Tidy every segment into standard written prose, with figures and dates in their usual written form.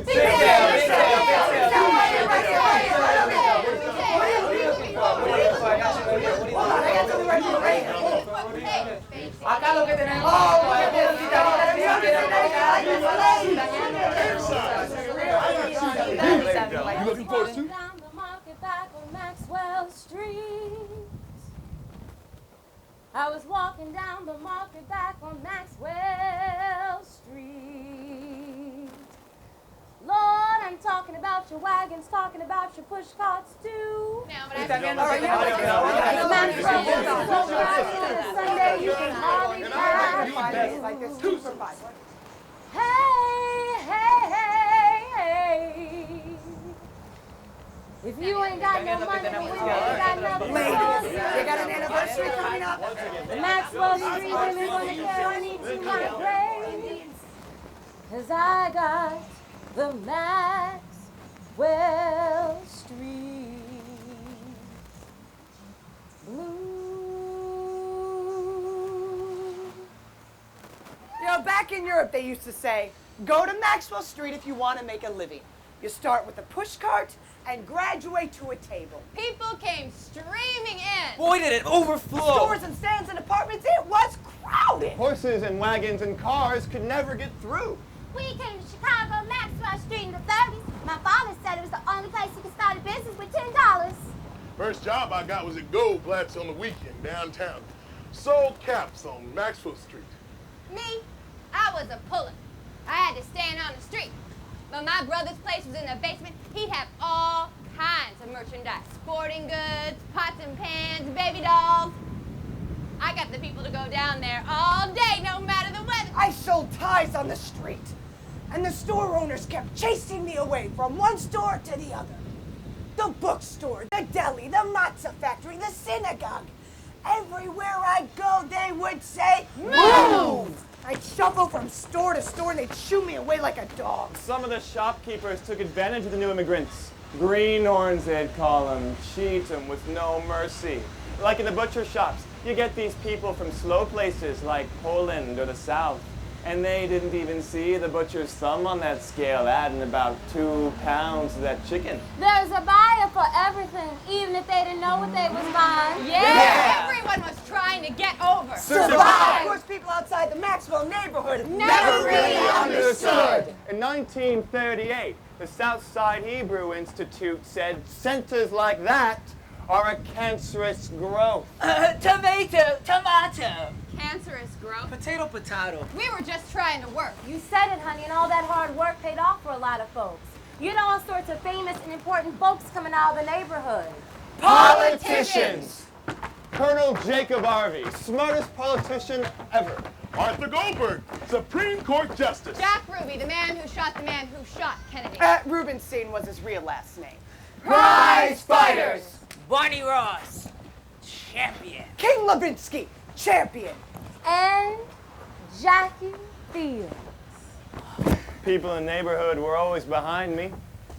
Big sale. Acá lo que tenemos. You looking for us too? Down the market back on Maxwell Street. I was walking down the market back on Maxwell Street. Lord, I'm talking about your wagons, talking about your push carts too. Sunday you can hardly pass. Hey. If you ain't got no money, then we ain't got nothing. Ladies, you got an anniversary coming up? The Maxwell Street women gonna carry me to my grave. 'Cause I got the Maxwell Street blues. You know, back in Europe, they used to say, go to Maxwell Street if you want to make a living. You start with a push cart and graduate to a table. People came streaming in. Boy, did it overflow. Stores and stands and apartments, it was crowded. Horses and wagons and cars could never get through. We came to Chicago, Maxwell Street in the 30s. My father said it was the only place you could start a business with $10. First job I got was at Gold Flats on the weekend downtown. Sold caps on Maxwell Street. Me, I was a puller. I had to stand on the street. But my brother's place was in the basement. He'd have all kinds of merchandise. Sporting goods, pots and pans, baby dolls. I got the people to go down there all day, no matter the weather. I sold ties on the street, and the store owners kept chasing me away from one store to the other. The bookstore, the deli, the matzah factory, the synagogue. Everywhere I'd go, they would say, move! I'd shuffle from store to store, and they'd shoo me away like a dog. Some of the shopkeepers took advantage of the new immigrants. Greenhorns, they'd call them. Cheat 'em with no mercy. Like in the butcher shops, you get these people from slow places like Poland or the South, and they didn't even see the butcher's thumb on that scale adding about 2 pounds of that chicken. There's a buyer for everything, even if they didn't know what they was buying. Yeah. Everyone was trying to get over. Survive! Of course, people outside the Maxwell neighborhood Never really understood. In 1938, the Southside Hebrew Institute said centers like that are a cancerous growth. Tomato. Cancerous growth. Potato. We were just trying to work. You said it, honey, and all that hard work paid off for a lot of folks. You know all sorts of famous and important folks coming out of the neighborhood. Politicians! Colonel Jacob Harvey, smartest politician ever. Arthur Goldberg, Supreme Court Justice. Jack Ruby, the man who shot the man who shot Kennedy. Rubenstein was his real last name. Prize fighters. Barney Ross, champion. King Levinsky, champion. And Jackie Fields. People in the neighborhood were always behind me,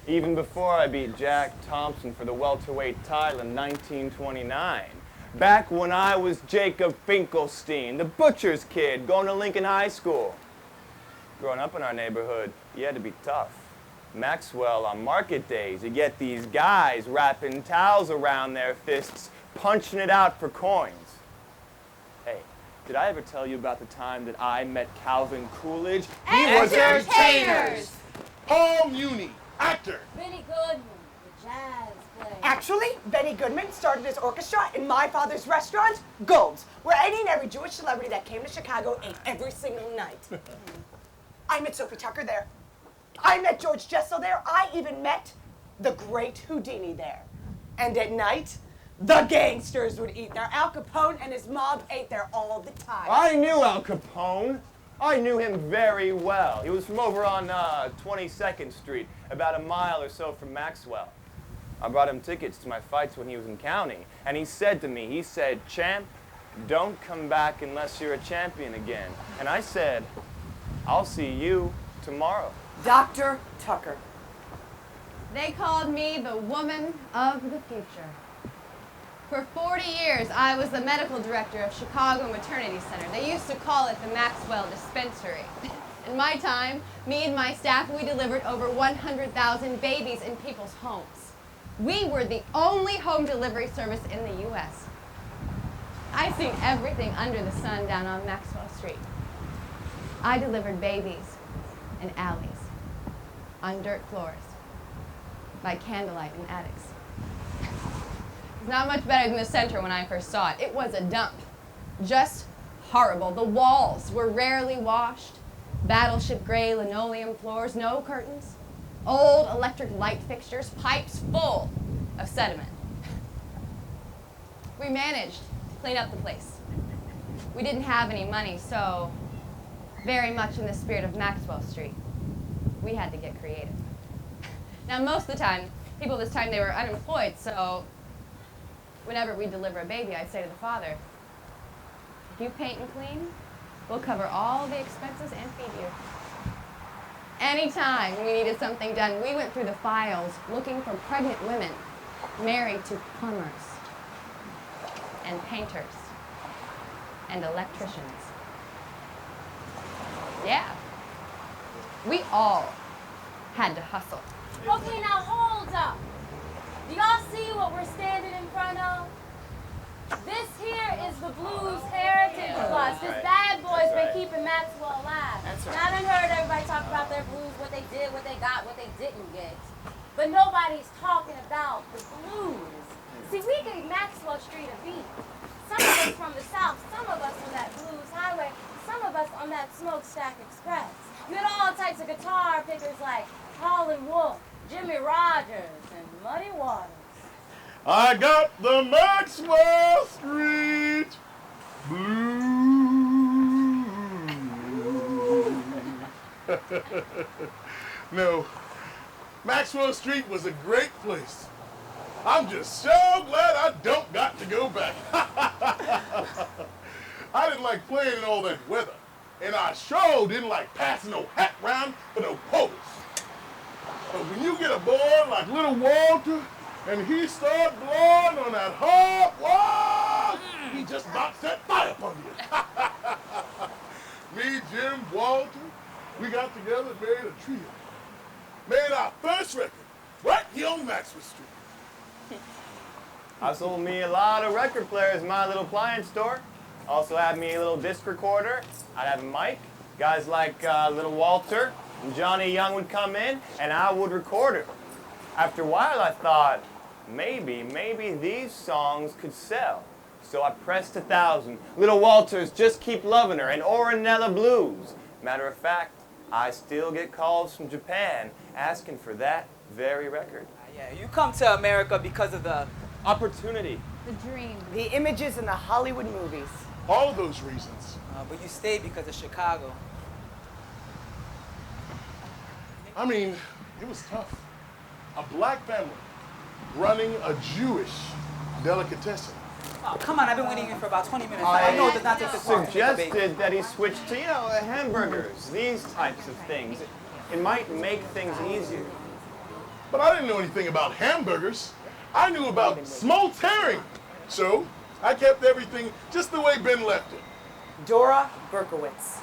even before I beat Jack Thompson for the welterweight title in 1929. Back when I was Jacob Finkelstein, the butcher's kid, going to Lincoln High School. Growing up in our neighborhood, you had to be tough. Maxwell, on market days, you get these guys wrapping towels around their fists, punching it out for coins. Hey, did I ever tell you about the time that I met Calvin Coolidge? He was Entertainers! Paul Muni, actor. Benny Goodman, the jazz player. Actually, Benny Goodman started his orchestra in my father's restaurant, Gold's, where any and every Jewish celebrity that came to Chicago ate every single night. I met Sophie Tucker there. I met George Jessel there. I even met the great Houdini there. And at night, the gangsters would eat there. Al Capone and his mob ate there all the time. I knew Al Capone. I knew him very well. He was from over on 22nd Street, about a mile or so from Maxwell. I brought him tickets to my fights when he was in county, and he said to me, "Champ, don't come back unless you're a champion again." And I said, "I'll see you tomorrow." Dr. Tucker. They called me the woman of the future. For 40 years, I was the medical director of Chicago Maternity Center. They used to call it the Maxwell Dispensary. In my time, me and my staff, we delivered over 100,000 babies in people's homes. We were the only home delivery service in the U.S. I've seen everything under the sun down on Maxwell Street. I delivered babies in alleys, on dirt floors, by candlelight in attics. It's not much better than the center when I first saw it. It was a dump. Just horrible. The walls were rarely washed. Battleship gray linoleum floors, no curtains. Old electric light fixtures, pipes full of sediment. We managed to clean up the place. We didn't have any money, so very much in the spirit of Maxwell Street, we had to get creative. Now, most of the time, people this time, they were unemployed, so whenever we deliver a baby, I'd say to the father, if you paint and clean, we'll cover all the expenses and feed you. Anytime we needed something done, we went through the files looking for pregnant women married to plumbers and painters and electricians. Yeah, we all had to hustle. Okay, now hold up. Do y'all see what we're standing in front of? This here is the Blues Heritage Plus. This bad boy's been keeping Maxwell alive. Now, I done heard everybody talk about their blues, what they did, what they got, what they didn't get. But nobody's talking about the blues. See, we gave Maxwell Street a beat. Some of us from the South, some of us on that blues highway, some of us on that Smokestack Express. You had all types of guitar pickers like Holland Wolf, Jimmy Rogers, and Muddy Waters. I got the Maxwell Street Blues. No, Maxwell Street was a great place. I'm just so glad I don't got to go back. I didn't like playing in all that weather, and I sure didn't like passing no hat round for no poles. But when you get a boy like little Walter, and he start blowing on that harp, wow, he just about set fire upon you. Me, Jim, Walter, we got together and made a trio. Made our first record right here on Maxwell Street. I sold me a lot of record players in my little appliance store. Also had me a little disc recorder. I'd have a mic. Guys like little Walter and Johnny Young would come in, and I would record it. After a while, I thought, maybe these songs could sell. So I pressed 1,000. Little Walter's Just Keep Loving Her and Ornella Blues. Matter of fact, I still get calls from Japan asking for that very record. Yeah, you come to America because of the opportunity. The dream. The images in the Hollywood movies. All of those reasons. But you stayed because of Chicago. I mean, it was tough. A black family running a Jewish delicatessen. Oh, come on, I've been waiting here for about 20 minutes. I know it does not take this long to make a baby. Suggested that he switch to, hamburgers, these types of things. It might make things easier. But I didn't know anything about hamburgers. I knew about smoked herring. So I kept everything just the way Ben left it. Dora Berkowitz.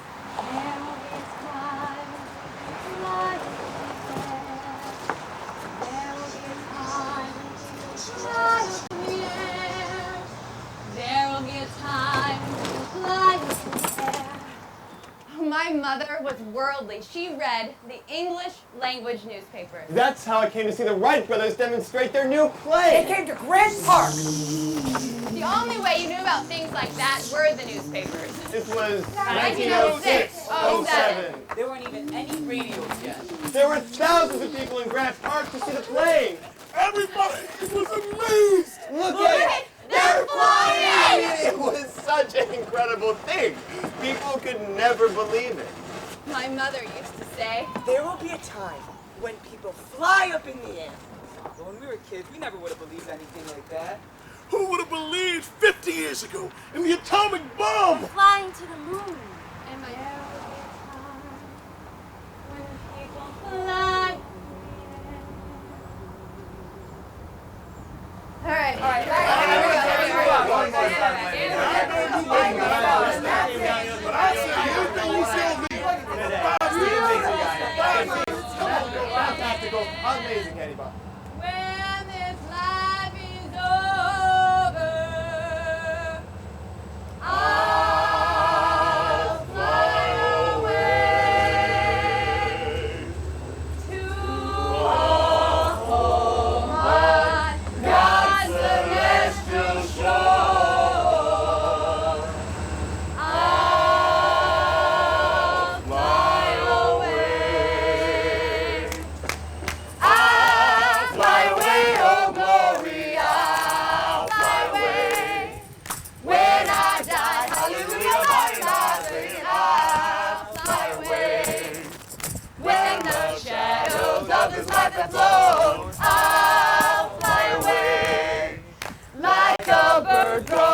My mother was worldly. She read the English language newspapers. That's how I came to see the Wright brothers demonstrate their new They play. came to Grant Park. The only way you knew about things like that were the newspapers. This was 1906, 07. There weren't even any radios yet. There were thousands of people in Grant Park to see the play. Everybody was amazed. Look at it. They're flying! It was such an incredible thing. People could never believe it. My mother used to say, There will be a time when people fly up in the air. But when we were kids, we never would have believed anything like that. Who would have believed 50 years ago in the atomic bomb? Flying to the moon. and my arrow gets high when people fly. All right. But I said, anything you sold me, 5 Berkow.